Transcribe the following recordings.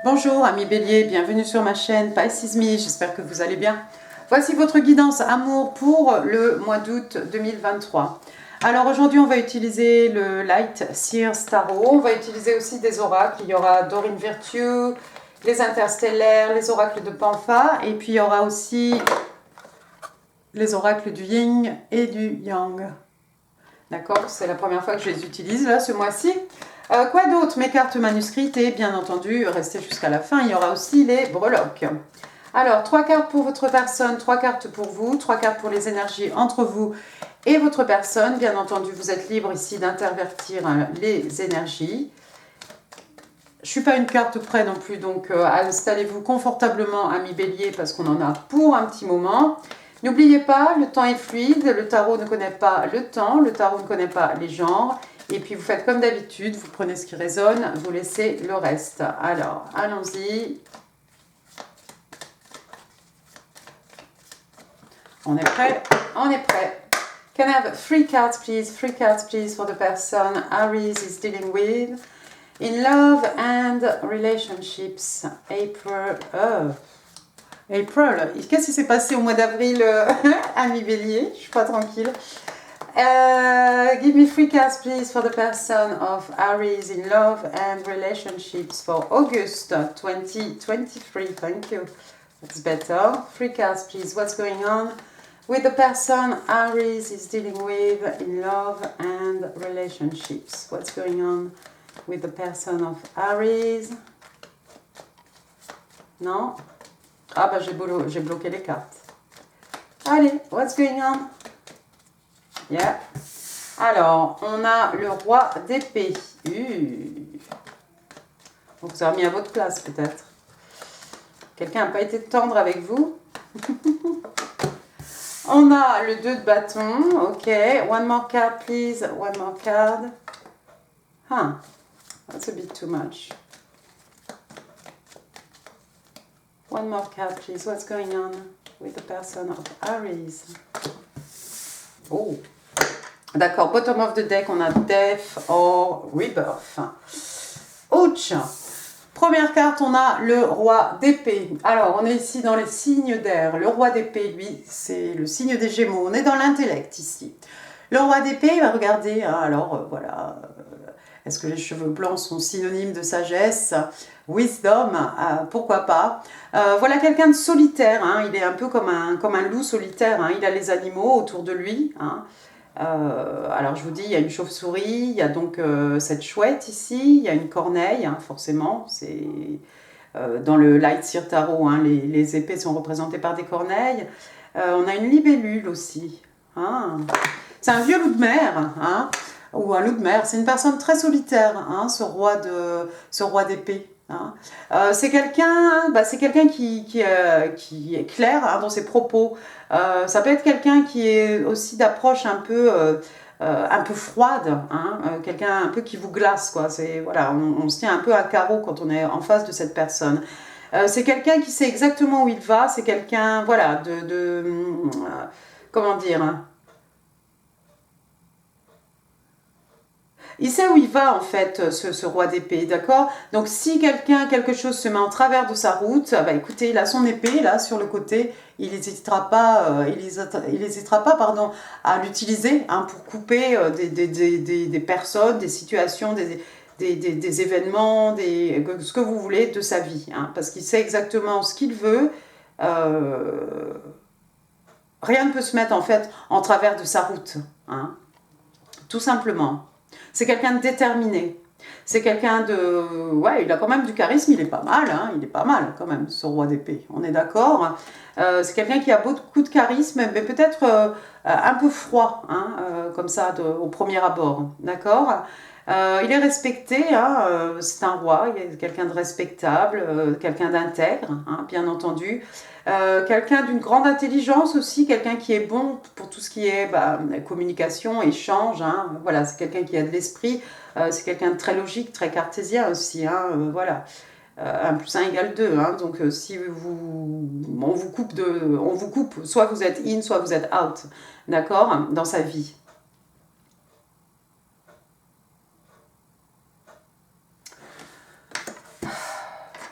Bonjour amis Bélier, bienvenue sur ma chaîne Pisces Me, j'espère que vous allez bien. Voici votre guidance amour pour le mois d'août 2023. Alors aujourd'hui on va utiliser le Light Seers Tarot, on va utiliser aussi des oracles, il y aura Dorine Virtue, les interstellaires, les oracles de Panfa, et puis il y aura aussi les oracles du Yin et du Yang. D'accord, c'est la première fois que je les utilise là ce mois-ci. Quoi d'autre? Mes cartes manuscrites et bien entendu, restez jusqu'à la fin, il y aura aussi les breloques. Alors, 3 cartes pour votre personne, 3 cartes pour vous, 3 cartes pour les énergies entre vous et votre personne. Bien entendu, vous êtes libre ici d'intervertir les énergies. Je ne suis pas une carte près non plus, donc installez-vous confortablement, amis Bélier, parce qu'on en a pour un petit moment. N'oubliez pas, le temps est fluide, le tarot ne connaît pas le temps, le tarot ne connaît pas les genres. Et puis vous faites comme d'habitude, vous prenez ce qui résonne, vous laissez le reste. Alors, allons-y. On est prêt? On est prêt. Can I have 3 cards please? 3 cards please for the person Aries is dealing with. In love and relationships. April. April. Qu'est-ce qui s'est passé au mois d'avril, ami Bélier? Je suis pas tranquille. Give me 3 cards please for the person of Aries in love and relationships for August 2023. Thank you. That's better. 3 cards please. What's going on with the person Aries is dealing with in love and relationships? What's going on with the person of Aries? Non? Ah bah j'ai bloqué les cartes. Allez, what's going on? Yeah. Alors, on a le roi d'épée. On vous a remis à votre place peut-être. Quelqu'un n'a pas été tendre avec vous? On a le 2 de bâton. Ok. One more card, please. One more card. Huh. That's a bit too much. One more card, please. What's going on with the person of Aries? Oh. D'accord. Bottom of the deck, on a Death or Rebirth. Ouch. Première carte, on a le roi d'épée. Alors, on est ici dans les signes d'air. Le roi d'épée, lui, c'est le signe des Gémeaux. On est dans l'intellect ici. Le roi d'épée, va regarder. Hein, alors, voilà. Est-ce que les cheveux blancs sont synonymes de sagesse? Wisdom, pourquoi pas. Voilà quelqu'un de solitaire. Hein, il est un peu comme un loup solitaire. Hein, il a les animaux autour de lui. Hein. Alors je vous dis, il y a une chauve-souris, il y a donc cette chouette ici, il y a une corneille, hein, forcément, c'est dans le Light Seers Tarot, hein, les épées sont représentées par des corneilles. On a une libellule aussi, hein. C'est un vieux loup de mer, hein, ou un loup de mer, c'est une personne très solitaire, hein, ce roi d'épée. Hein. C'est quelqu'un qui est clair, hein, dans ses propos. Ça peut être quelqu'un qui est aussi d'approche un peu froide, hein, quelqu'un un peu qui vous glace, quoi. Voilà, on se tient un peu à carreau quand on est en face de cette personne. C'est quelqu'un qui sait exactement où il va, c'est quelqu'un, voilà, comment dire, hein. Il sait où il va en fait, ce roi d'épée, d'accord? Donc si quelque chose se met en travers de sa route, bah écoutez, il a son épée là sur le côté, il n'hésitera pas, pardon, à l'utiliser, hein, pour couper des personnes, des situations, des événements, ce que vous voulez de sa vie, hein, parce qu'il sait exactement ce qu'il veut. Rien ne peut se mettre en fait en travers de sa route, hein, tout simplement. C'est quelqu'un de déterminé. C'est quelqu'un de... Ouais, il a quand même du charisme, il est pas mal, hein, il est pas mal quand même, ce roi d'épée, on est d'accord. C'est quelqu'un qui a beaucoup de charisme, mais peut-être un peu froid, hein, comme ça, au premier abord, d'accord. Il est respecté, hein, c'est un roi, il est quelqu'un de respectable, quelqu'un d'intègre, hein, bien entendu. Quelqu'un d'une grande intelligence aussi, quelqu'un qui est bon pour tout ce qui est communication, échange, hein, voilà, c'est quelqu'un qui a de l'esprit, c'est quelqu'un de très logique, très cartésien aussi, hein, voilà. 1 + 1 = 2, hein, donc si on vous coupe, soit vous êtes in, soit vous êtes out, d'accord, dans sa vie.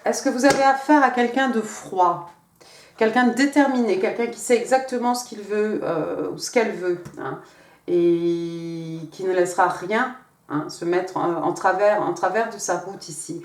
Est-ce que vous avez affaire à quelqu'un de froid? Quelqu'un de déterminé, quelqu'un qui sait exactement ce qu'il veut ou ce qu'elle veut, hein, et qui ne laissera rien se mettre en travers de sa route ici.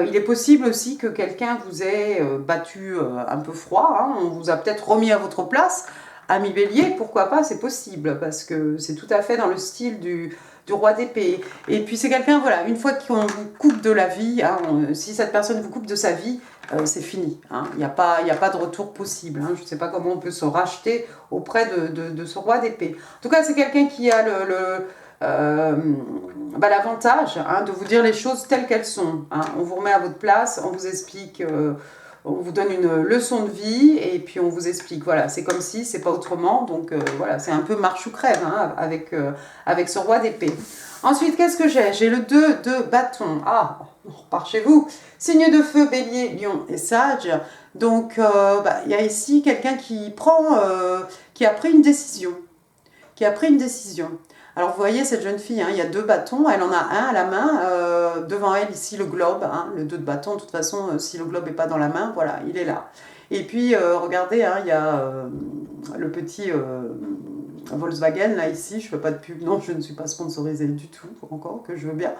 Il est possible aussi que quelqu'un vous ait battu un peu froid, hein, on vous a peut-être remis à votre place. Ami Bélier, pourquoi pas, c'est possible, parce que c'est tout à fait dans le style du roi d'épée. Et puis c'est quelqu'un, voilà, une fois qu'on vous coupe de la vie, hein, si cette personne vous coupe de sa vie, c'est fini. Hein. Il n'y a pas de retour possible. Hein. Je ne sais pas comment on peut se racheter auprès de ce roi d'épée. En tout cas, c'est quelqu'un qui a l'avantage de vous dire les choses telles qu'elles sont. Hein. On vous remet à votre place, on vous explique, on vous donne une leçon de vie et puis on vous explique. Voilà, c'est comme si, c'est pas autrement. Donc voilà, c'est un peu marche ou crève avec ce roi d'épée. Ensuite, qu'est-ce que j'ai? J'ai le 2 de bâton. Ah, on repart chez vous. Signe de feu, bélier, lion et sage. Donc, il y a ici quelqu'un qui a pris une décision. Alors, vous voyez cette jeune fille, hein, il y a 2 bâtons. Elle en a un à la main. Devant elle, ici, le globe. Hein, le 2 de bâton, de toute façon, si le globe n'est pas dans la main, voilà, il est là. Et puis, regardez, hein, il y a le petit Volkswagen, là, ici. Je ne fais pas de pub. Non, je ne suis pas sponsorisée du tout, encore, que je veux bien.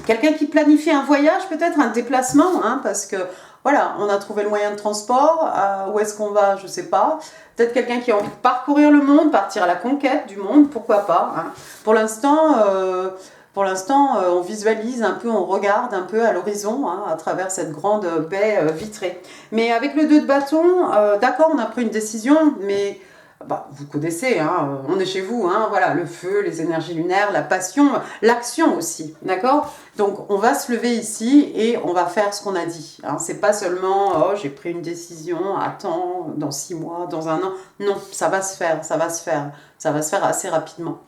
Quelqu'un qui planifie un voyage, peut-être un déplacement, hein, parce que voilà, on a trouvé le moyen de transport, où est-ce qu'on va, je ne sais pas. Peut-être quelqu'un qui a envie de parcourir le monde, partir à la conquête du monde, pourquoi pas. Hein. Pour l'instant, on visualise un peu, on regarde un peu à l'horizon, hein, à travers cette grande baie vitrée. Mais avec le 2 de bâton, d'accord, on a pris une décision, mais vous connaissez, hein, on est chez vous, hein, voilà, le feu, les énergies lunaires, la passion, l'action aussi, d'accord? Donc on va se lever ici et on va faire ce qu'on a dit. Hein. C'est pas seulement, oh j'ai pris une décision, attends, dans 6 mois, dans 1 an. Non, ça va se faire assez rapidement.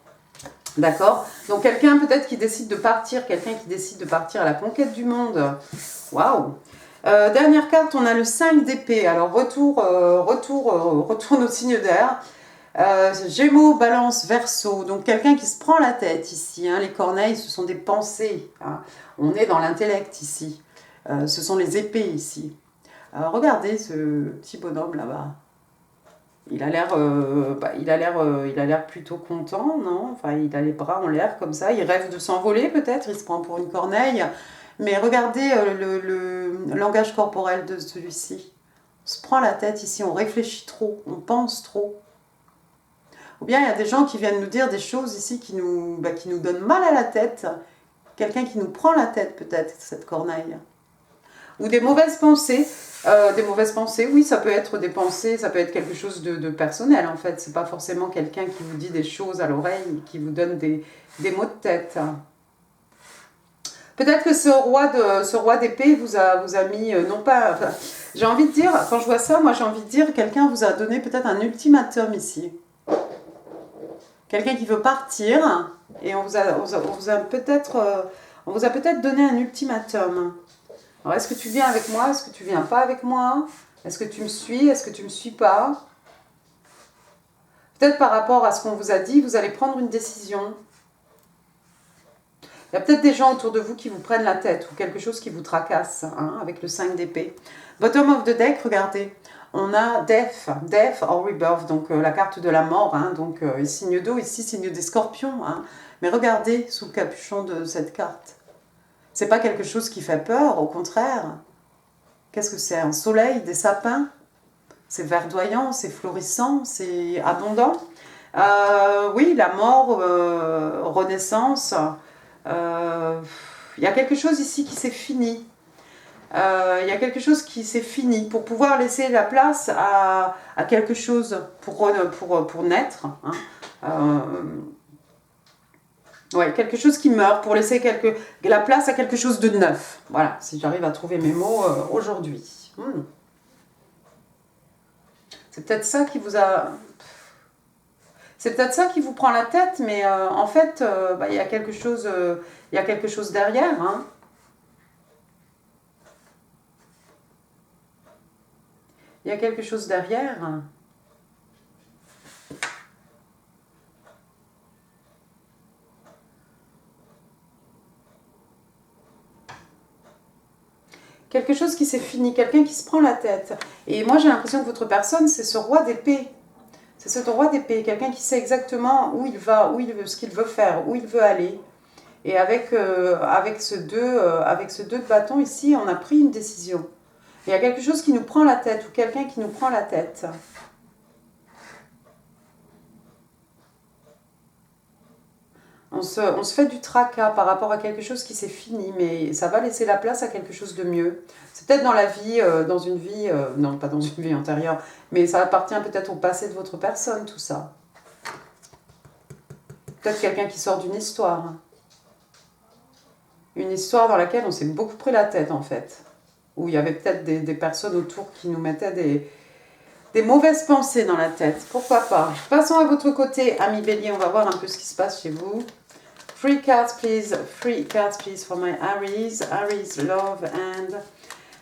D'accord? Donc quelqu'un peut-être qui décide de partir, à la conquête du monde. Waouh! Dernière carte, on a le 5 d'épée. Alors retourne au signe d'air. Gémeaux, Balance, Verseau. Donc quelqu'un qui se prend la tête ici. Hein. Les corneilles, ce sont des pensées. Hein. On est dans l'intellect ici. Ce sont les épées ici. Regardez ce petit bonhomme là-bas. Il a l'air plutôt content, non? Enfin, il a les bras en l'air comme ça. Il rêve de s'envoler peut-être. Il se prend pour une corneille. Mais regardez le langage corporel de celui-ci. On se prend la tête ici, on réfléchit trop, on pense trop. Ou bien il y a des gens qui viennent nous dire des choses ici qui nous donnent mal à la tête. Quelqu'un qui nous prend la tête peut-être, cette corneille. Ou des mauvaises pensées. Oui, ça peut être des pensées, ça peut être quelque chose de personnel en fait. C'est pas forcément quelqu'un qui vous dit des choses à l'oreille, qui vous donne des maux de tête. Peut-être que ce roi d'épée vous a mis, non pas... Enfin, j'ai envie de dire, quand je vois ça, moi j'ai envie de dire, quelqu'un vous a donné peut-être un ultimatum ici. Quelqu'un qui veut partir, et on vous a peut-être donné un ultimatum. Alors est-ce que tu viens avec moi? Est-ce que tu viens pas avec moi? Est-ce que tu me suis? Est-ce que tu me suis pas? Peut-être par rapport à ce qu'on vous a dit, vous allez prendre une décision. Il y a peut-être des gens autour de vous qui vous prennent la tête ou quelque chose qui vous tracasse, hein, avec le 5 d'épée. Bottom of the deck, regardez, on a Death or Rebirth, donc la carte de la mort, hein, donc signe d'eau, ici signe des scorpions. Hein. Mais regardez sous le capuchon de cette carte. C'est pas quelque chose qui fait peur, au contraire. Qu'est-ce que c'est? Un soleil, des sapins? C'est verdoyant, c'est florissant, c'est abondant. Oui, la mort, renaissance. Il y a quelque chose ici qui s'est fini. Il y a quelque chose qui s'est fini pour pouvoir laisser la place à quelque chose pour naître. Hein. Ouais, quelque chose qui meurt pour laisser la place à quelque chose de neuf. Voilà, si j'arrive à trouver mes mots aujourd'hui. C'est peut-être ça qui vous a... C'est peut-être ça qui vous prend la tête, mais en fait, il y a quelque chose derrière. Hein. Il y a quelque chose derrière. quelque chose qui s'est fini, quelqu'un qui se prend la tête. Et moi, j'ai l'impression que votre personne, c'est ce roi d'épée. C'est ce roi d'épée, quelqu'un qui sait exactement où il va, ce qu'il veut faire, où il veut aller. Et avec ce 2 de bâton ici, on a pris une décision. Il y a quelque chose qui nous prend la tête, ou quelqu'un qui nous prend la tête. On se fait du tracas par rapport à quelque chose qui s'est fini, mais ça va laisser la place à quelque chose de mieux. C'est peut-être dans la vie, dans une vie, non pas dans une vie antérieure, mais ça appartient peut-être au passé de votre personne, tout ça. Peut-être quelqu'un qui sort d'une histoire. Une histoire dans laquelle on s'est beaucoup pris la tête, en fait. Où il y avait peut-être des personnes autour qui nous mettaient des mauvaises pensées dans la tête. Pourquoi pas. Passons à votre côté, ami Bélier, on va voir un peu ce qui se passe chez vous. Three cards, please for my Aries. Aries, love and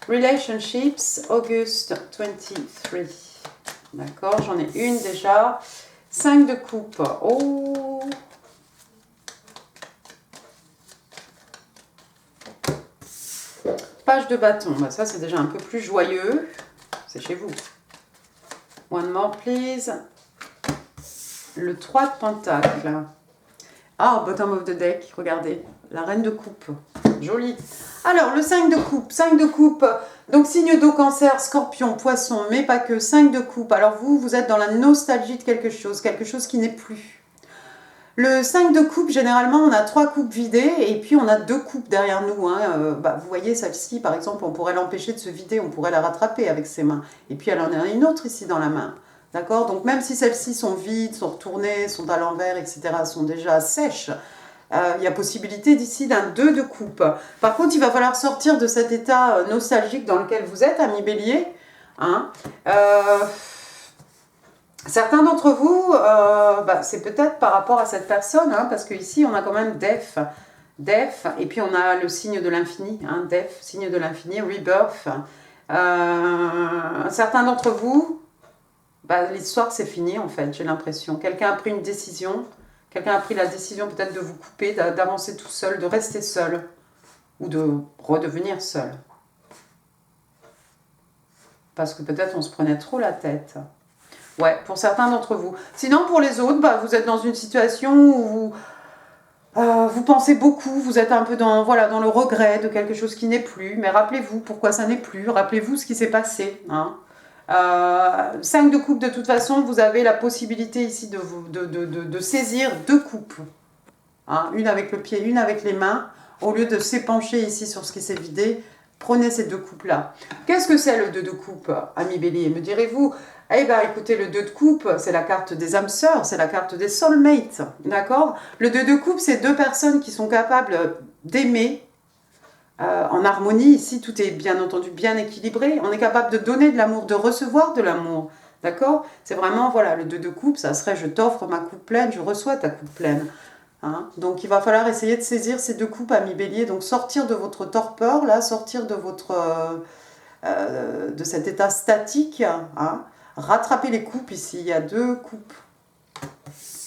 relationships, August 23. D'accord, j'en ai une déjà. 5 de coupe. Oh! Page de bâton. Bah, ça, c'est déjà un peu plus joyeux. C'est chez vous. One more, please. Le 3 de pentacle. Ah, bottom of the deck, regardez, la reine de coupe, joli. Alors, le 5 de coupe, 5 de coupe, donc signe d'eau, cancer, scorpion, poisson, mais pas que, 5 de coupe. Alors vous êtes dans la nostalgie de quelque chose qui n'est plus. Le 5 de coupe, généralement, on a 3 coupes vidées et puis on a 2 coupes derrière nous. Hein. Vous voyez, celle-ci, par exemple, on pourrait l'empêcher de se vider, on pourrait la rattraper avec ses mains. Et puis elle en a une autre ici dans la main. D'accord? Donc même si celles-ci sont vides, sont retournées, sont à l'envers, etc., sont déjà sèches, il y a possibilité d'ici d'un 2 de coupe. Par contre, il va falloir sortir de cet état nostalgique dans lequel vous êtes, ami Bélier. Hein? Certains d'entre vous, c'est peut-être par rapport à cette personne, hein, parce qu'ici, on a quand même Def, et puis on a le signe de l'infini, hein, Def, signe de l'infini, Rebirth. Certains d'entre vous, l'histoire c'est fini en fait, j'ai l'impression. Quelqu'un a pris une décision, quelqu'un a pris la décision peut-être de vous couper, d'avancer tout seul, de rester seul, ou de redevenir seul. Parce que peut-être on se prenait trop la tête. Ouais, pour certains d'entre vous. Sinon pour les autres, vous êtes dans une situation où vous pensez beaucoup, vous êtes un peu dans le regret de quelque chose qui n'est plus, mais rappelez-vous pourquoi ça n'est plus, rappelez-vous ce qui s'est passé, hein. 5 de coupe, de toute façon, vous avez la possibilité ici de saisir 2 coupes. Hein, une avec le pied, une avec les mains. Au lieu de s'épancher ici sur ce qui s'est vidé, prenez ces 2 coupes-là. Qu'est-ce que c'est le 2 de coupe, ami Bélier? Me direz-vous? Eh bien, écoutez, le 2 de coupe, c'est la carte des âmes sœurs, c'est la carte des soulmates. D'accord? Le 2 de coupe, c'est 2 personnes qui sont capables d'aimer, en harmonie, ici tout est bien entendu bien équilibré, on est capable de donner de l'amour, de recevoir de l'amour, d'accord? C'est vraiment, voilà, le 2 de coupe, ça serait je t'offre ma coupe pleine, je reçois ta coupe pleine. Hein? Donc il va falloir essayer de saisir ces 2 coupes, ami Bélier, donc sortir de votre torpeur, là, sortir de de cet état statique, hein? Rattraper les coupes ici, il y a 2 coupes.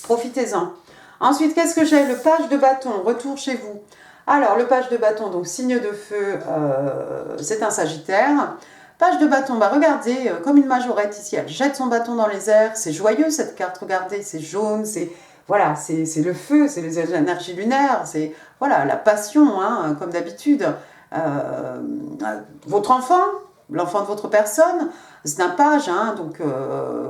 Profitez-en. Ensuite, qu'est-ce que j'ai? Le page de bâton, retour chez vous. Alors, le page de bâton, donc signe de feu, c'est un sagittaire. Page de bâton, regardez, comme une majorette ici, elle jette son bâton dans les airs. C'est joyeux cette carte, regardez, c'est jaune, c'est voilà, c'est le feu, c'est les énergies lunaires, c'est voilà, la passion, hein, comme d'habitude. Votre enfant, l'enfant de votre personne, c'est un page, hein, donc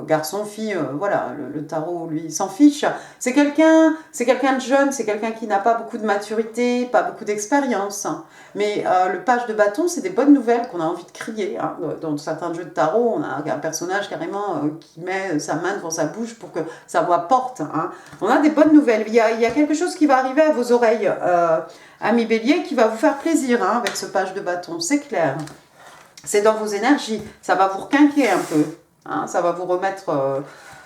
garçon, fille, voilà, le tarot, lui, s'en fiche. C'est quelqu'un de jeune, c'est quelqu'un qui n'a pas beaucoup de maturité, pas beaucoup d'expérience. Mais le page de bâton, c'est des bonnes nouvelles qu'on a envie de crier. Hein. Dans certains jeux de tarot, on a un personnage carrément qui met sa main devant sa bouche pour que sa voix porte. Hein. On a des bonnes nouvelles. Il y a quelque chose qui va arriver à vos oreilles, ami Bélier, qui va vous faire plaisir, hein, avec ce page de bâton, c'est clair. C'est dans vos énergies, ça va vous requinquer un peu, hein, ça va vous remettre,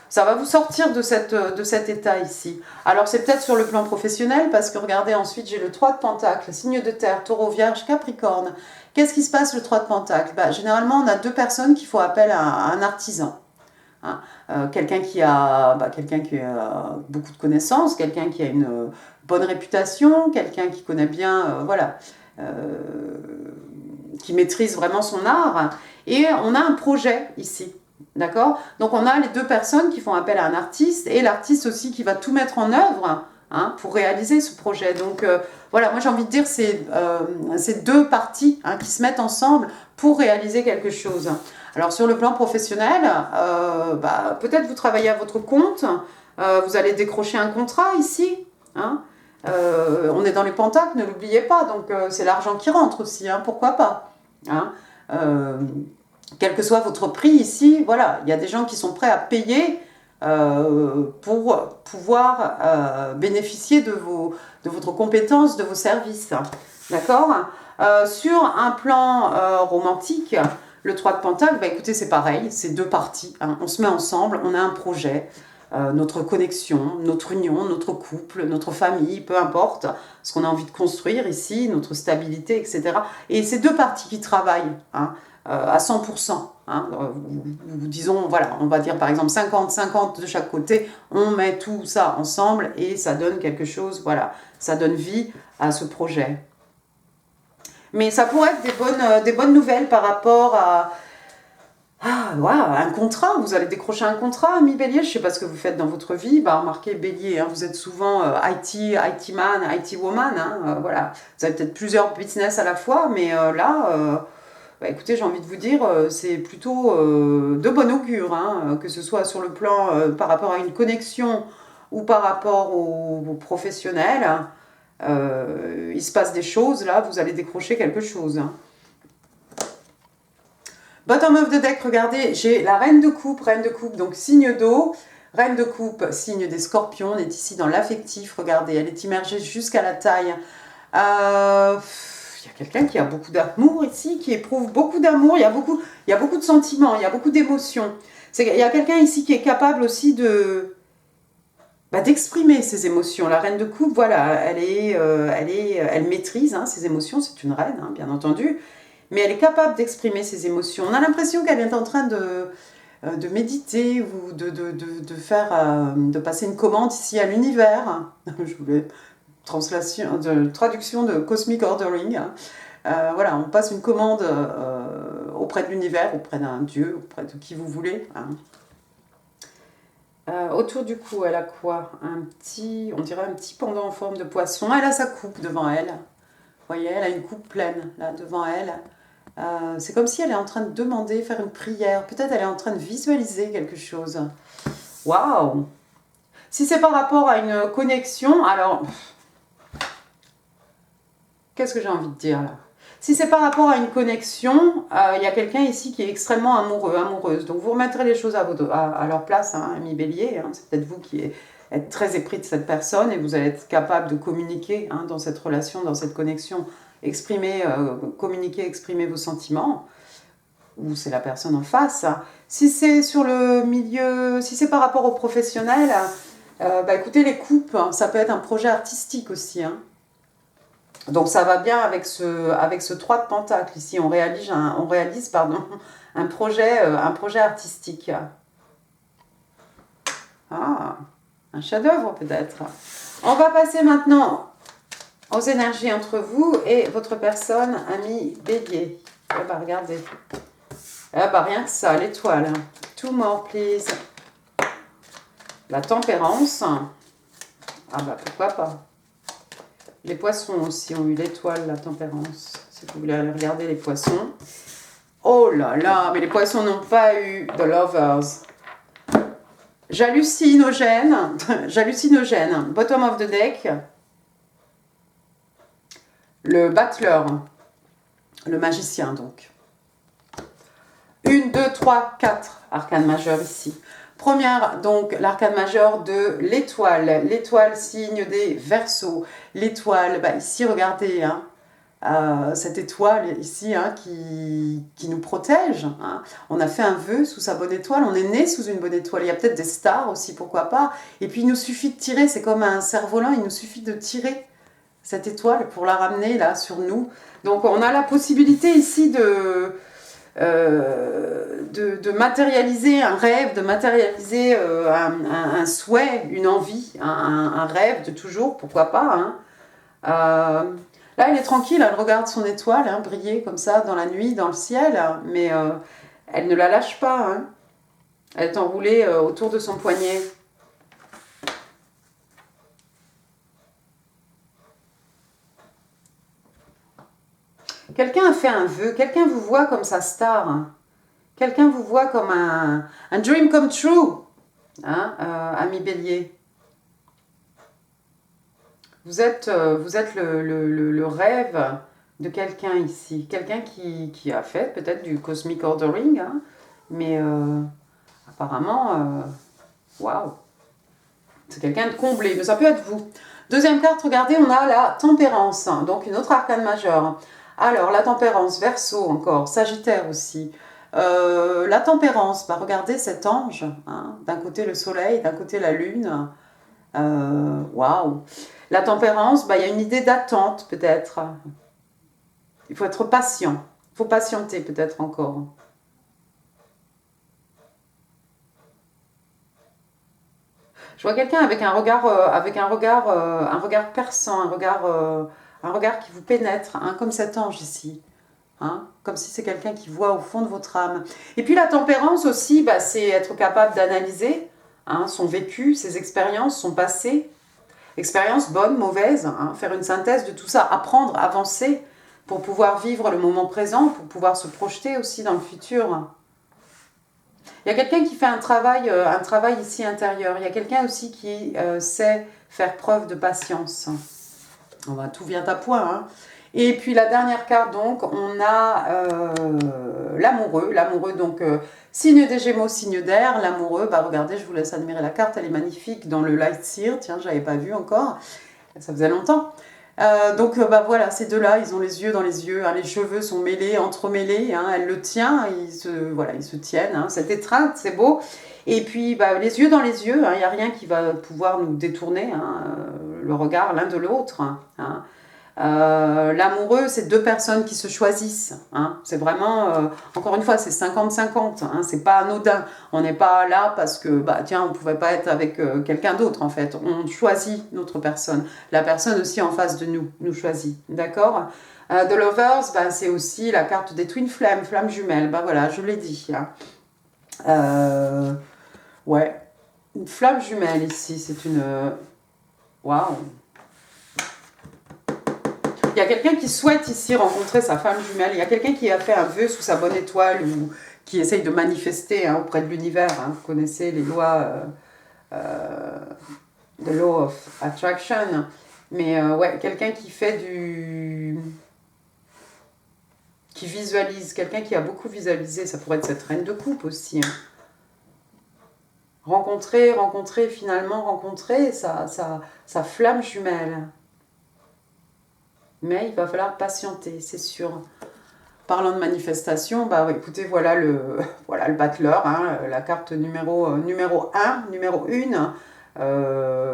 ça va vous sortir de cet état ici. Alors c'est peut-être sur le plan professionnel, parce que regardez, ensuite j'ai le 3 de pentacle, signe de terre, taureau, vierge, capricorne. Qu'est-ce qui se passe le 3 de pentacle? Généralement on a 2 personnes qui font appel à un artisan. Hein. Quelqu'un qui a beaucoup de connaissances, quelqu'un qui a une bonne réputation, quelqu'un qui connaît bien, voilà. qui maîtrise vraiment son art. Et on a un projet ici. D'accord? Donc on a les deux personnes qui font appel à un artiste et l'artiste aussi qui va tout mettre en œuvre pour réaliser ce projet. Donc voilà, moi j'ai envie de dire c'est deux parties qui se mettent ensemble pour réaliser quelque chose. Alors sur le plan professionnel, peut-être vous travaillez à votre compte, vous allez décrocher un contrat ici. On est dans les pentacles, ne l'oubliez pas, donc c'est l'argent qui rentre aussi, pourquoi pas. Quel que soit votre prix ici, voilà, il y a des gens qui sont prêts à payer pour pouvoir bénéficier de votre compétence, de vos services. D'accord? Sur un plan romantique, le 3 de Pentacle, écoutez, c'est pareil, c'est deux parties. On se met ensemble, on a un projet, notre connexion, notre union, notre couple, notre famille, peu importe, ce qu'on a envie de construire ici, notre stabilité, etc. Et c'est deux parties qui travaillent à 100%. Disons, voilà, on va dire par exemple 50-50 de chaque côté, on met tout ça ensemble et ça donne quelque chose, voilà, ça donne vie à ce projet. Mais ça pourrait être des bonnes nouvelles par rapport à un contrat. Vous allez décrocher un contrat, ami Bélier. Je ne sais pas ce que vous faites dans votre vie. Remarquez, Bélier, vous êtes souvent IT man, IT woman. Voilà. Vous avez peut-être plusieurs business à la fois, mais écoutez, j'ai envie de vous dire, c'est plutôt de bon augure, que ce soit sur le plan par rapport à une connexion ou par rapport aux professionnels. Il se passe des choses, là, vous allez décrocher quelque chose. Bottom of the deck, regardez, j'ai la reine de coupe, donc signe d'eau, reine de coupe, signe des scorpions, on est ici dans l'affectif, regardez, elle est immergée jusqu'à la taille. Il y a quelqu'un qui a beaucoup d'amour ici, qui éprouve beaucoup d'amour, il y a beaucoup de sentiments, il y a beaucoup d'émotions. Il y a quelqu'un ici qui est capable aussi d'exprimer ses émotions. La reine de coupe, voilà, elle maîtrise ses émotions, c'est une reine, bien entendu, mais elle est capable d'exprimer ses émotions. On a l'impression qu'elle est en train de méditer ou de passer une commande ici à l'univers. Je voulais traduction de Cosmic Ordering. Voilà, on passe une commande auprès de l'univers, auprès d'un dieu, auprès de qui vous voulez. Autour du cou, elle a quoi? On dirait un petit pendant en forme de poisson. Elle a sa coupe devant elle. Vous voyez, elle a une coupe pleine là devant elle. C'est comme si elle est en train de demander, faire une prière. Peut-être elle est en train de visualiser quelque chose. Waouh! Si c'est par rapport à une connexion, alors... Qu'est-ce que j'ai envie de dire là? Si c'est par rapport à une connexion, il y a quelqu'un ici qui est extrêmement amoureux, amoureuse. Donc vous remettrez les choses à leur place, ami Bélier. C'est peut-être vous qui êtes très épris de cette personne et vous allez être capable de communiquer dans cette relation, dans cette connexion, communiquer, exprimer vos sentiments. Ou c'est la personne en face. Si c'est sur le milieu, si c'est par rapport au professionnel, écoutez, les coupes, ça peut être un projet artistique aussi. Donc ça va bien avec ce 3 de Pentacle. Ici, on réalise un projet artistique. Un chef-d'œuvre peut-être. On va passer maintenant aux énergies entre vous et votre personne, ami Bélier. Regardez. Rien que ça, l'étoile. Two more, please. La tempérance. Pourquoi pas. Les poissons aussi ont eu l'étoile, la tempérance. Si vous voulez aller regarder les poissons. Oh là là, mais les poissons n'ont pas eu de lovers. J'hallucinogène. Bottom of the deck. Le battleur. Le magicien, donc. 1, 2, 3, 4 arcanes majeures ici. Première, donc, l'arcane majeur de l'étoile. L'étoile, signe des Verseaux. L'étoile, ici, regardez, cette étoile ici qui nous protège. On a fait un vœu sous sa bonne étoile. On est né sous une bonne étoile. Il y a peut-être des stars aussi, pourquoi pas. Et puis, il nous suffit de tirer. C'est comme un cerf-volant. Il nous suffit de tirer cette étoile pour la ramener là sur nous. Donc, on a la possibilité ici de matérialiser un rêve, de matérialiser un souhait, une envie, un rêve de toujours, pourquoi pas. Là, elle est tranquille, elle regarde son étoile hein, briller comme ça dans la nuit, dans le ciel, mais elle ne la lâche pas. Hein. Elle est enroulée autour de son poignet. Quelqu'un a fait un vœu, quelqu'un vous voit comme sa star. Hein. Quelqu'un vous voit comme un dream come true, hein, ami Bélier. Vous êtes le rêve de quelqu'un ici. Quelqu'un qui a fait peut-être du cosmic ordering, hein, mais apparemment, waouh, c'est quelqu'un de comblé, mais ça peut être vous. Deuxième carte, regardez, on a la tempérance, donc une autre arcane majeure. Alors, la tempérance, Verseau encore, Sagittaire aussi. La tempérance, bah, regardez cet ange, hein, d'un côté le soleil, d'un côté la lune. Waouh! La tempérance, bah, il y a une idée d'attente peut-être. Il faut être patient. Il faut patienter peut-être encore. Je vois quelqu'un avec un regard, un regard perçant, un regard qui vous pénètre, hein, comme cet ange ici. Hein, comme si c'est quelqu'un qui voit au fond de votre âme. Et puis la tempérance aussi, bah, c'est être capable d'analyser hein, son vécu, ses expériences, son passé. Expérience bonne, mauvaise, hein, faire une synthèse de tout ça, apprendre, avancer pour pouvoir vivre le moment présent, pour pouvoir se projeter aussi dans le futur. Il y a quelqu'un qui fait un travail ici intérieur. Il y a quelqu'un aussi qui sait faire preuve de patience. Tout vient à point. Hein. Et puis la dernière carte, donc, on a l'amoureux. L'amoureux, donc, signe des Gémeaux, signe d'air. L'amoureux, bah regardez, je vous laisse admirer la carte, elle est magnifique dans le Light Seer. Tiens, je n'avais pas vu encore. Ça faisait longtemps. Donc bah voilà, ces deux-là, ils ont les yeux dans les yeux, hein, les cheveux sont mêlés, entremêlés, hein, elle le tient, ils se tiennent, hein, cette étreinte, c'est beau. Et puis bah, les yeux dans les yeux, il n'y a rien qui va pouvoir nous détourner hein, le regard l'un de l'autre. Hein. L'amoureux, c'est deux personnes qui se choisissent. Hein. C'est vraiment, encore une fois, c'est 50-50. Hein. C'est pas anodin. On n'est pas là parce que, bah, tiens, on ne pouvait pas être avec quelqu'un d'autre, en fait. On choisit notre personne. La personne aussi en face de nous, nous choisit. D'accord The Lovers, bah, c'est aussi la carte des Twin Flames, flammes jumelles. Bah voilà, je l'ai dit. Hein. Ouais. Une flamme jumelle ici, c'est une... Waouh. Il y a quelqu'un qui souhaite ici rencontrer sa femme jumelle. Il y a quelqu'un qui a fait un vœu sous sa bonne étoile ou qui essaye de manifester hein, auprès de l'univers. Hein. Vous connaissez les lois de Law of Attraction. Mais ouais, quelqu'un qui fait du... qui visualise. Quelqu'un qui a beaucoup visualisé. Ça pourrait être cette reine de coupe aussi. Hein. Rencontrer, finalement rencontrer sa flamme jumelle. Mais il va falloir patienter, c'est sûr. Parlant de manifestation, bah écoutez, voilà le battleur, hein, la carte numéro 1, numéro 1,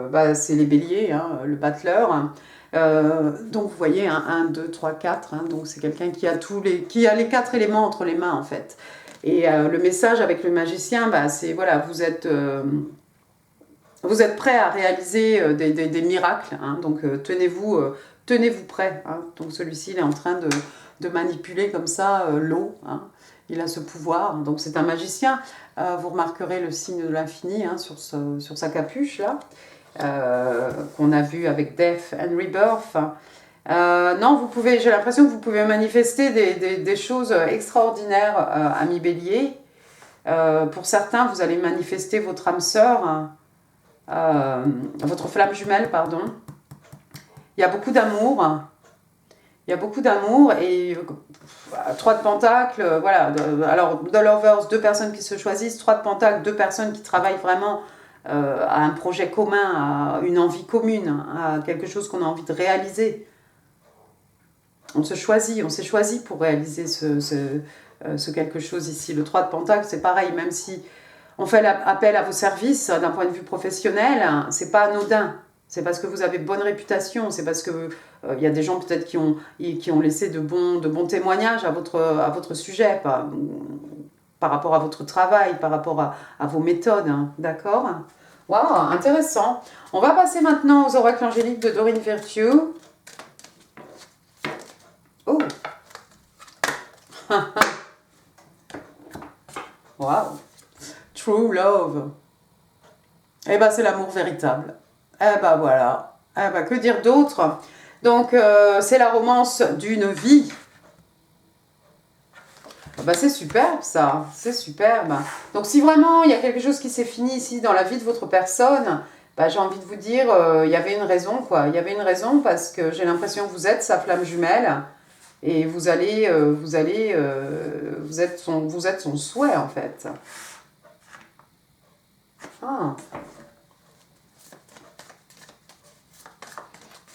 bah, c'est les béliers, hein, le battleur. Donc vous voyez, 1, 2, 3, 4, hein, donc c'est quelqu'un qui a les 4 éléments entre les mains en fait. Et le message avec le magicien, bah, c'est voilà, vous êtes prêt à réaliser des miracles, hein, donc tenez-vous prêt. Hein. Donc celui-ci, il est en train de manipuler comme ça l'eau. Hein. Il a ce pouvoir. Donc c'est un magicien. Vous remarquerez le signe de l'infini hein, sur sa capuche là, qu'on a vu avec Death and Rebirth. Non, j'ai l'impression que vous pouvez manifester des choses extraordinaires, amis bélier. Pour certains, vous allez manifester votre âme sœur, votre flamme jumelle, pardon. Il y a beaucoup d'amour. Il y a beaucoup d'amour et 3 de pentacles, voilà. Alors, The Lovers, 2 personnes qui se choisissent, 3 de pentacles, 2 personnes qui travaillent vraiment à un projet commun, à une envie commune, à quelque chose qu'on a envie de réaliser. On s'est choisi pour réaliser ce quelque chose ici. Le 3 de pentacles, c'est pareil, même si on fait appel à vos services d'un point de vue professionnel, c'est pas anodin. C'est parce que vous avez bonne réputation, c'est parce que y a des gens peut-être qui ont laissé de bons témoignages à votre sujet, par rapport à votre travail, par rapport à vos méthodes, hein, d'accord? Waouh, intéressant. On va passer maintenant aux oracles angéliques de Dorine Virtue. Wow. True love. Eh ben, c'est l'amour véritable. Eh ben, voilà. Eh ben, que dire d'autre? Donc, c'est la romance d'une vie. Bah, c'est superbe ça, c'est superbe. Donc si vraiment il y a quelque chose qui s'est fini ici dans la vie de votre personne, bah, j'ai envie de vous dire, il y avait une raison quoi. Il y avait une raison parce que j'ai l'impression que vous êtes sa flamme jumelle et vous êtes son souhait en fait. Ah.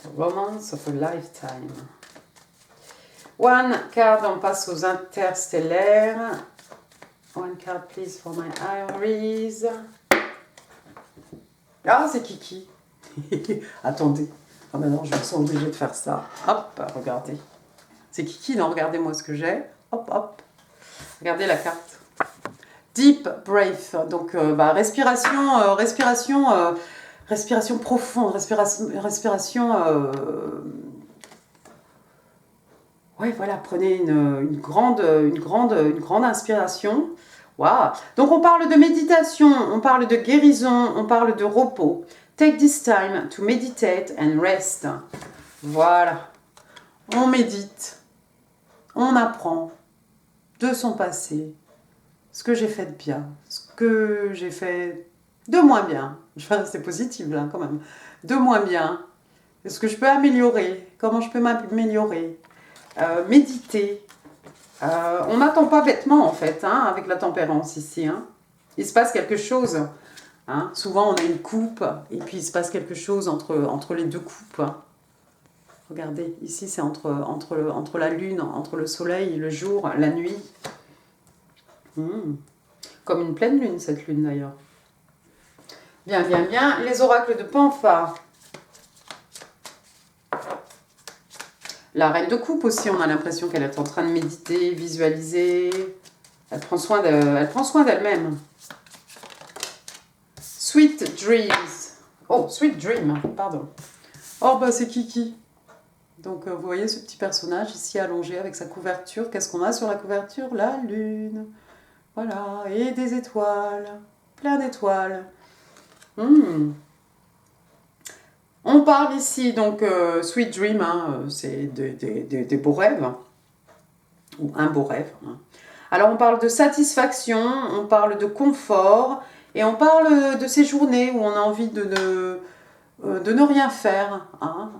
The romance of a lifetime. One card, on passe aux interstellaires. One card, please, for my Iris. Ah, c'est Kiki. Attendez. Ah, maintenant, je me sens obligée de faire ça. Hop, regardez. C'est Kiki, non, regardez-moi ce que j'ai. Hop, hop. Regardez la carte. Deep breath. Donc, respiration profonde. Ouais, voilà, prenez une grande inspiration. Waouh! Donc on parle de méditation, on parle de guérison, on parle de repos. Take this time to meditate and rest. Voilà. On médite, on apprend de son passé, ce que j'ai fait de bien, ce que j'ai fait de moins bien. Enfin, c'est positif là quand même. De moins bien. Est-ce que je peux améliorer? Comment je peux m'améliorer? Méditer. On n'attend pas bêtement en fait, hein, avec la tempérance ici. Hein. Il se passe quelque chose. Hein. Souvent on a une coupe et puis il se passe quelque chose entre les deux coupes. Hein. Regardez, ici c'est entre la lune, entre le soleil, le jour, la nuit. Comme une pleine lune cette lune d'ailleurs. Bien, bien, bien. Les oracles de Panfa. La reine de coupe aussi, on a l'impression qu'elle est en train de méditer, visualiser. Elle prend soin d'elle-même. Sweet Dreams. Oh, Sweet Dream, pardon. Oh, bah c'est Kiki. Donc, vous voyez ce petit personnage ici allongé avec sa couverture. Qu'est-ce qu'on a sur la couverture? La lune. Voilà, et des étoiles. Plein d'étoiles. On parle ici, donc, Sweet Dream, hein, c'est des beaux rêves, ou un beau rêve. Hein. Alors, on parle de satisfaction, on parle de confort, et on parle de ces journées où on a envie de ne rien faire. Hein.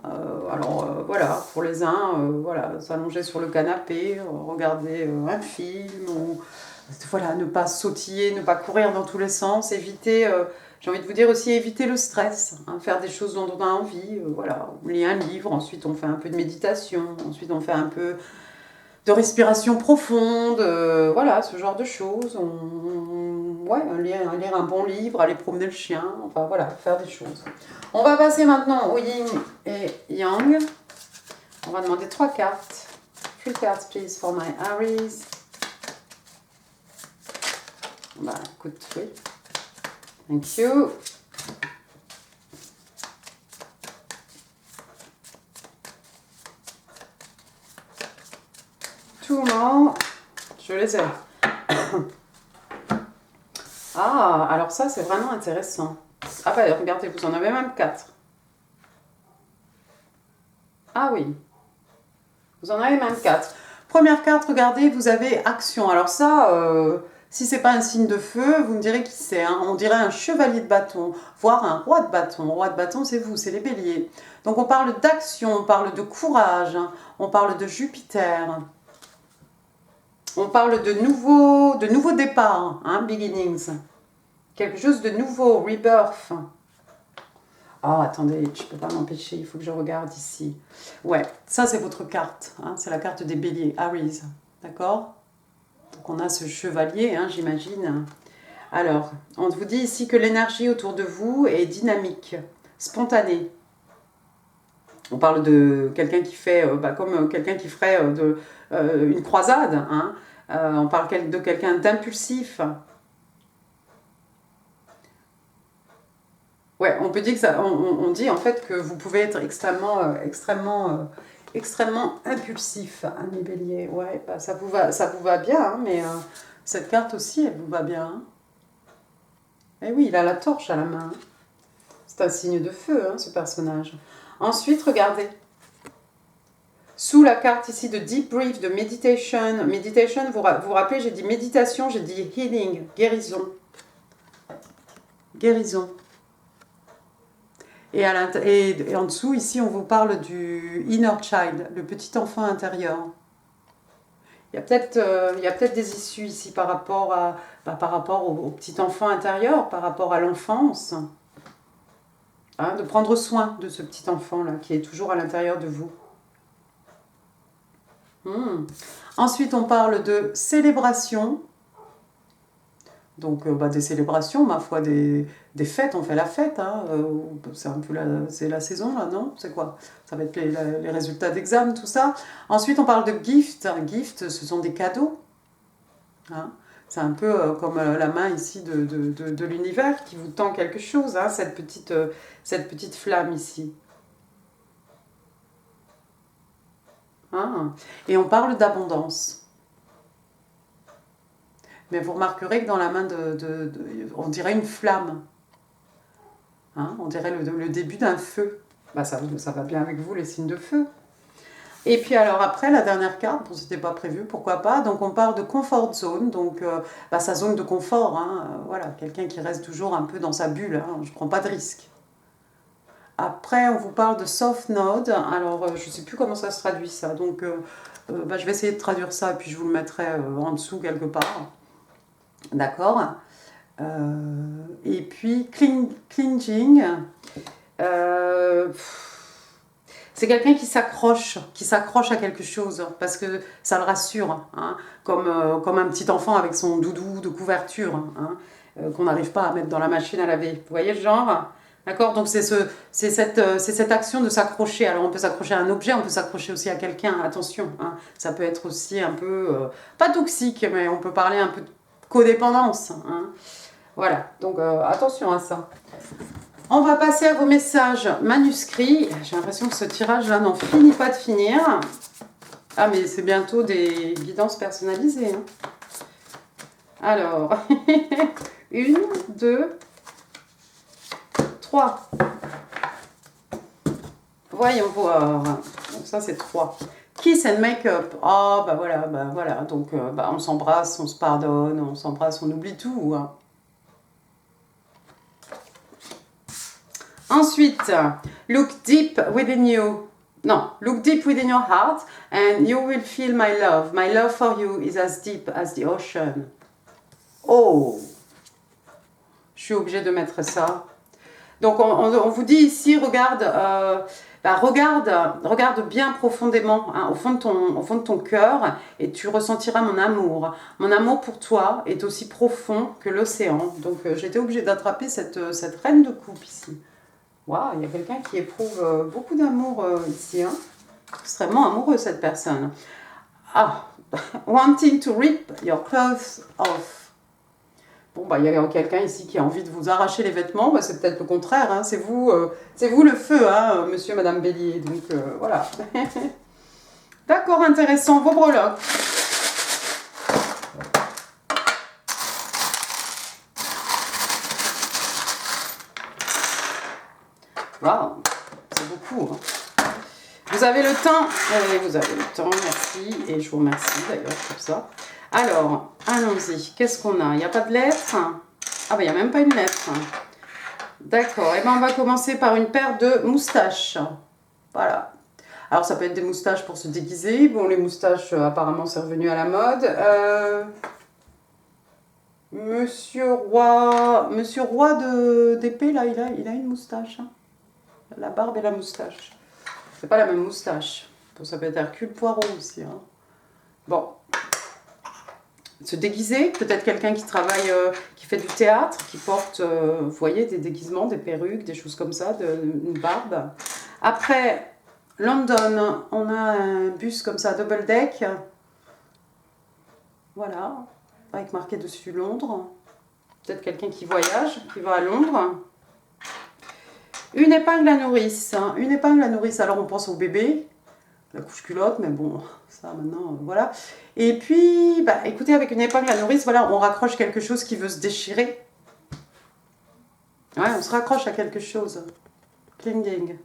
Voilà, pour les uns, voilà, s'allonger sur le canapé, regarder un film, ou voilà, ne pas sautiller, ne pas courir dans tous les sens, éviter... j'ai envie de vous dire aussi éviter le stress, hein, faire des choses dont on a envie, voilà, on lit un livre, ensuite on fait un peu de méditation, ensuite on fait un peu de respiration profonde, voilà, ce genre de choses. Ouais, lire un bon livre, aller promener le chien, enfin voilà, faire des choses. On va passer maintenant au yin et yang. On va demander 3 cartes. 3 cards please for my Aries. Bah écoute, oui. Thank you. Tout le monde, je les ai. Ah, alors ça c'est vraiment intéressant. Ah bah regardez, vous en avez même 4. Ah oui, vous en avez même 4. Première carte, regardez, vous avez action. Alors ça, si c'est pas un signe de feu, vous me direz qui c'est. Hein. On dirait un chevalier de bâton, voire un roi de bâton. Roi de bâton, c'est vous, c'est les béliers. Donc on parle d'action, on parle de courage, hein. On parle de Jupiter. On parle de nouveaux départs, hein, beginnings. Quelque chose de nouveau, rebirth. Oh, attendez, je ne peux pas m'empêcher, il faut que je regarde ici. Ouais, ça c'est votre carte, hein, c'est la carte des béliers, Aries, d'accord? Donc on a ce chevalier, hein, j'imagine. Alors, on vous dit ici que l'énergie autour de vous est dynamique, spontanée. On parle de quelqu'un qui fait, comme quelqu'un qui ferait une croisade, hein. On parle de quelqu'un d'impulsif. Ouais, on peut dire que ça, on dit en fait que vous pouvez être extrêmement extrêmement impulsif, ami Bélier. Ouais, bah, ça vous va bien, hein, mais cette carte aussi, elle vous va bien. Hein. Et oui, il a la torche à la main. Hein. C'est un signe de feu, hein, ce personnage. Ensuite, regardez. Sous la carte ici de Deep Brief, de Meditation. Meditation, vous vous rappelez, j'ai dit méditation, j'ai dit healing, guérison. Guérison. Et en dessous, ici, on vous parle du inner child, le petit enfant intérieur. Il y a peut-être des issues ici par rapport, au petit enfant intérieur, par rapport à l'enfance. Hein, de prendre soin de ce petit enfant-là, qui est toujours à l'intérieur de vous. Ensuite, on parle de célébration. Donc, des célébrations, ma foi, des fêtes, on fait la fête. Hein, c'est un peu la saison, là, non? C'est quoi? Ça va être les résultats d'examen, tout ça. Ensuite, on parle de gift. Gift, ce sont des cadeaux. Hein. C'est un peu comme la main ici de l'univers qui vous tend quelque chose, hein, cette petite flamme ici. Hein. Et on parle d'abondance. Mais vous remarquerez que dans la main on dirait une flamme. Hein, on dirait le début d'un feu. Bah, ça va bien avec vous, les signes de feu. Et puis alors après, la dernière carte, bon, c'était pas prévu, pourquoi pas. Donc on parle de comfort zone, donc sa zone de confort. Hein, voilà, quelqu'un qui reste toujours un peu dans sa bulle. Hein, je prends pas de risque. Après, on vous parle de soft node. Alors, je sais plus comment ça se traduit ça. Donc, je vais essayer de traduire ça et puis je vous le mettrai en dessous quelque part. D'accord. Et puis, clinging. C'est quelqu'un qui s'accroche à quelque chose, parce que ça le rassure, hein, comme un petit enfant avec son doudou de couverture, hein, qu'on n'arrive pas à mettre dans la machine à laver. Vous voyez le genre? D'accord? Donc c'est cette action de s'accrocher. Alors on peut s'accrocher à un objet, on peut s'accrocher aussi à quelqu'un, attention. Hein. Ça peut être aussi un peu, pas toxique, mais on peut parler un peu de codépendance. Hein. Voilà, donc attention à ça. On va passer à vos messages manuscrits. J'ai l'impression que ce tirage-là n'en finit pas de finir. Ah, mais c'est bientôt des guidances personnalisées. Hein. Alors, 1, 2, 3. Voyons voir. Donc ça, c'est 3. Kiss and make-up. Ah, voilà. Donc, on s'embrasse, on se pardonne, on s'embrasse, on oublie tout. Hein. Ensuite, look deep within you. Non, look deep within your heart and you will feel my love. My love for you is as deep as the ocean. Oh, je suis obligée de mettre ça. Donc, on vous dit ici, regarde bien profondément, hein, au fond de ton cœur, et tu ressentiras mon amour. Mon amour pour toi est aussi profond que l'océan. Donc, j'étais obligée d'attraper cette reine de coupe ici. Waouh, il y a quelqu'un qui éprouve beaucoup d'amour ici. Hein. Extrêmement amoureux, cette personne. Ah, wanting to rip your clothes off. Bon, il y a quelqu'un ici qui a envie de vous arracher les vêtements. Bah, c'est peut-être le contraire. Hein. C'est vous le feu, hein, monsieur, madame Bélier. Donc, voilà. D'accord, intéressant. Vos breloques. Waouh, c'est beaucoup. Hein. Vous avez le temps. Vous avez le temps, merci. Et je vous remercie d'ailleurs pour ça. Alors, allons-y. Qu'est-ce qu'on a? Il n'y a pas de lettre? Ah, il n'y a même pas une lettre. D'accord. Et on va commencer par une paire de moustaches. Voilà. Alors, ça peut être des moustaches pour se déguiser. Bon, les moustaches, apparemment, c'est revenu à la mode. Monsieur Roi d'épée, là, il a une moustache. Hein. La barbe et la moustache. C'est pas la même moustache. Bon, ça peut être Hercule Poirot aussi. Hein. Bon. Se déguiser. Peut-être quelqu'un qui travaille, qui fait du théâtre, qui porte, vous voyez, des déguisements, des perruques, des choses comme ça, une barbe. Après, London, on a un bus comme ça, double deck. Voilà. Avec marqué dessus Londres. Peut-être quelqu'un qui voyage, qui va à Londres. Une épingle à nourrice. Hein. Une épingle à nourrice, alors on pense au bébé. la couche culotte, mais bon, ça maintenant, voilà. Et puis, bah, écoutez, avec une épingle à nourrice, voilà, on raccroche quelque chose qui veut se déchirer. Ouais, on se raccroche à quelque chose. Clinging.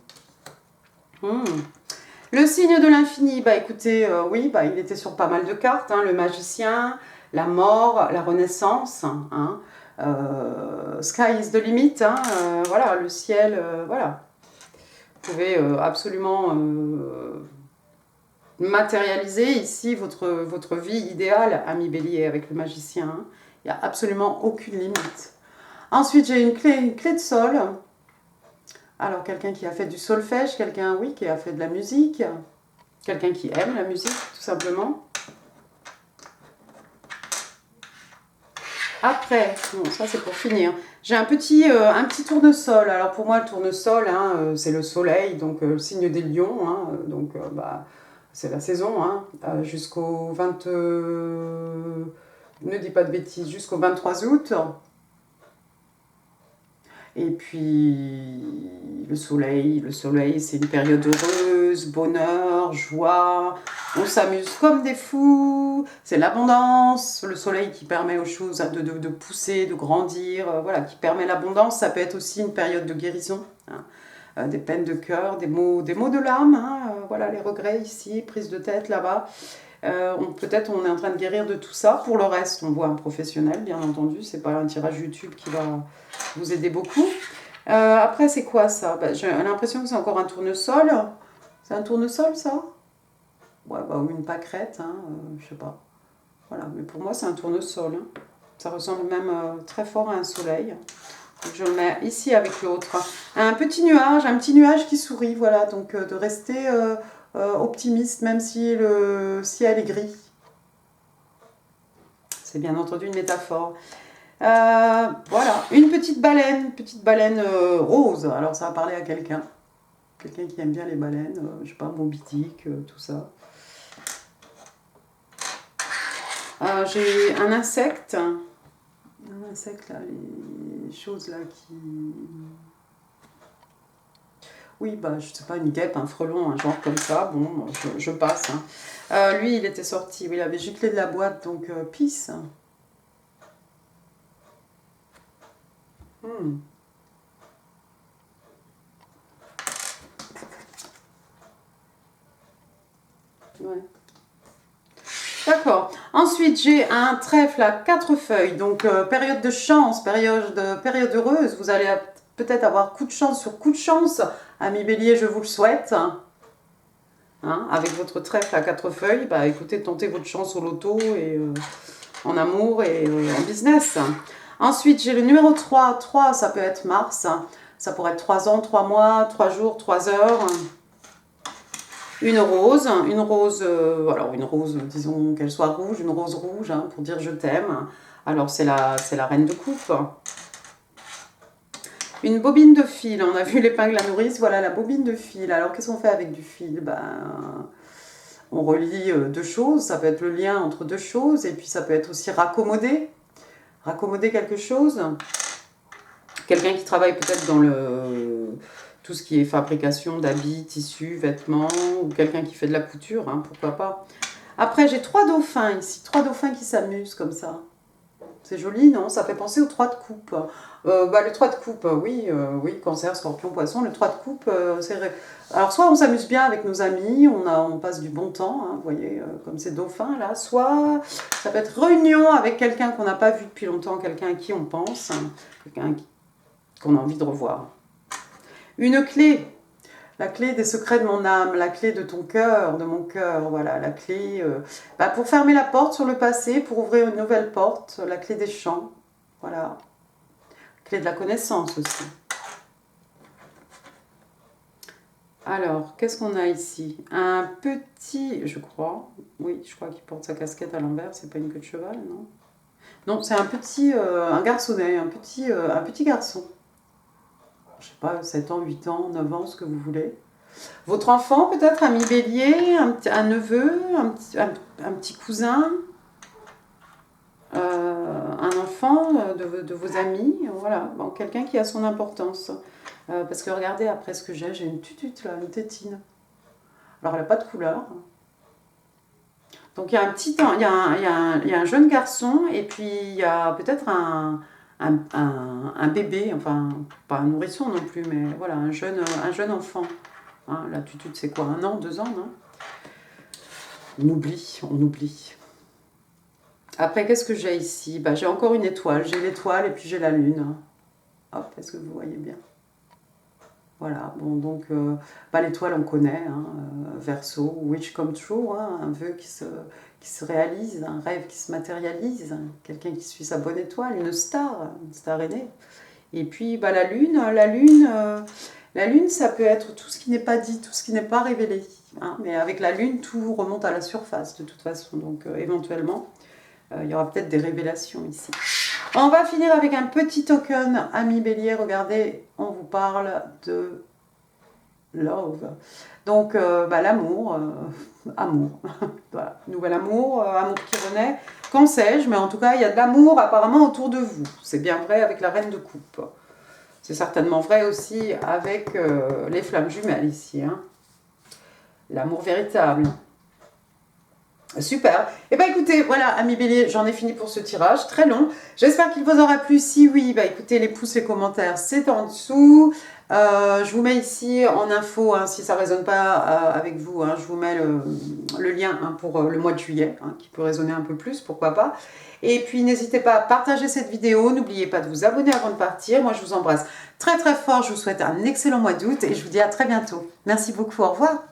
Le signe de l'infini, bah écoutez, oui, bah, il était sur pas mal de cartes, hein, le magicien, la mort, la renaissance, hein, sky is the limit, hein, voilà, le ciel, voilà. Vous pouvez absolument matérialiser ici votre vie idéale, ami bélier, avec le magicien. Hein. Il n'y a absolument aucune limite. Ensuite, j'ai une clé de sol. Alors, quelqu'un qui a fait du solfège, quelqu'un, oui, qui a fait de la musique, quelqu'un qui aime la musique, tout simplement. Après, bon, ça c'est pour finir, j'ai un petit tournesol. Alors pour moi, le tournesol, hein, c'est le soleil, donc le signe des lions, hein, donc bah, c'est la saison, hein, jusqu'au 20... ne dis pas de bêtises, jusqu'au 23 août. Et puis le soleil, c'est une période heureuse, bonheur, joie, on s'amuse comme des fous, c'est l'abondance, le soleil qui permet aux choses de pousser, de grandir, voilà, qui permet l'abondance. Ça peut être aussi une période de guérison, hein, des peines de cœur, des maux de l'âme, hein, voilà, les regrets ici, prise de tête là-bas. Peut-être on est en train de guérir de tout ça. Pour le reste, on voit un professionnel, bien entendu. C'est pas un tirage YouTube qui va vous aider beaucoup. Après, c'est quoi ça? Bah, j'ai l'impression que c'est encore un tournesol. C'est un tournesol, ça? Ouais, bah, ou une pâquerette, hein, je sais pas. Voilà, mais pour moi, c'est un tournesol. Hein. Ça ressemble même très fort à un soleil. Donc, je le mets ici avec l'autre. Un petit nuage qui sourit, voilà. Donc, de rester optimiste, même si le ciel est gris. C'est bien entendu une métaphore. Voilà, une petite baleine rose. Alors, ça va parler à quelqu'un. Quelqu'un qui aime bien les baleines, je sais pas, Moby Dick, tout ça. J'ai un insecte. Un insecte, là, les choses là qui... Oui, bah, je sais pas, une guêpe, un frelon, un genre comme ça. Bon, je passe. Hein. Lui, il était sorti, il avait giclé de la boîte, donc peace. Ouais. D'accord. Ensuite, j'ai un trèfle à 4 feuilles. Donc, période de chance, période heureuse. Vous allez peut-être avoir coup de chance sur coup de chance. Ami Bélier, je vous le souhaite. Hein, avec votre trèfle à 4 feuilles, bah, écoutez, tentez votre chance au loto et en amour et en business. Ensuite, j'ai le numéro 3. 3, ça peut être Mars. Ça pourrait être 3 ans, 3 mois, 3 jours, 3 heures. Une rose, alors une rose, disons qu'elle soit rouge, une rose rouge, hein, pour dire je t'aime. Alors c'est la reine de coupe. Une bobine de fil, on a vu l'épingle à nourrice, voilà la bobine de fil. Alors qu'est-ce qu'on fait avec du fil? On relie deux choses, ça peut être le lien entre deux choses, et puis ça peut être aussi raccommoder quelque chose. Quelqu'un qui travaille peut-être dans tout ce qui est fabrication d'habits, tissus, vêtements, ou quelqu'un qui fait de la couture, hein, pourquoi pas. Après, j'ai 3 dauphins ici, 3 dauphins qui s'amusent comme ça. C'est joli, non? Ça fait penser au 3 de coupe. Le 3 de coupe, oui, cancer, scorpion, poisson, le 3 de coupe, c'est vrai. Alors, soit on s'amuse bien avec nos amis, on passe du bon temps, hein, vous voyez, comme ces dauphins là, soit ça peut être réunion avec quelqu'un qu'on n'a pas vu depuis longtemps, quelqu'un à qui on pense, hein, quelqu'un qu'on a envie de revoir. Une clé, la clé des secrets de mon âme, la clé de ton cœur, de mon cœur, voilà, la clé pour fermer la porte sur le passé, pour ouvrir une nouvelle porte, la clé des champs, voilà, clé de la connaissance aussi. Alors, qu'est-ce qu'on a ici? Un petit, je crois qu'il porte sa casquette à l'envers, c'est pas une queue de cheval, non? Non, c'est un petit, un garçonnet, un petit garçon. Je sais pas, 7 ans, 8 ans, 9 ans, ce que vous voulez. Votre enfant, peut-être, ami bélier, un neveu, un petit cousin, un enfant de vos amis, voilà, bon, quelqu'un qui a son importance. Parce que regardez, après ce que j'ai une tutute là, une tétine. Alors, elle n'a pas de couleur. Donc, il y a un petit, il y a un jeune garçon et puis il y a peut-être un bébé, enfin, pas un nourrisson non plus, mais voilà, un jeune enfant. Hein, la tutute, c'est quoi, 1 an, 2 ans, non? On oublie. Après, qu'est-ce que j'ai ici? Bah, j'ai encore une étoile. J'ai l'étoile et puis j'ai la lune. Hop, est-ce que vous voyez bien? Voilà, bon, donc, bah, l'étoile, on connaît, hein, Verseau, wish come true, hein, un vœu qui se réalise, un rêve qui se matérialise, quelqu'un qui suit sa bonne étoile, une star aînée. Et puis, bah, la lune, ça peut être tout ce qui n'est pas dit, tout ce qui n'est pas révélé. Hein, mais avec la lune, tout remonte à la surface, de toute façon. Donc, éventuellement, il y aura peut-être des révélations ici. On va finir avec un petit token, ami Bélier. Regardez, on vous parle de love. Donc, bah, l'amour, amour. Voilà, nouvel amour, amour qui renaît. Qu'en sais-je? Mais en tout cas, il y a de l'amour apparemment autour de vous. C'est bien vrai avec la reine de coupe. C'est certainement vrai aussi avec les flammes jumelles ici. Hein. L'amour véritable. Super. Et bien écoutez, voilà, amis Bélier, j'en ai fini pour ce tirage, très long. J'espère qu'il vous aura plu. Si oui, bah écoutez, les pouces, les commentaires, c'est en dessous. Je vous mets ici en info, hein, si ça ne résonne pas avec vous, hein, je vous mets le lien hein, pour le mois de juillet, hein, qui peut résonner un peu plus, pourquoi pas. Et puis n'hésitez pas à partager cette vidéo, n'oubliez pas de vous abonner avant de partir. Moi, je vous embrasse très très fort, je vous souhaite un excellent mois d'août et je vous dis à très bientôt. Merci beaucoup, au revoir.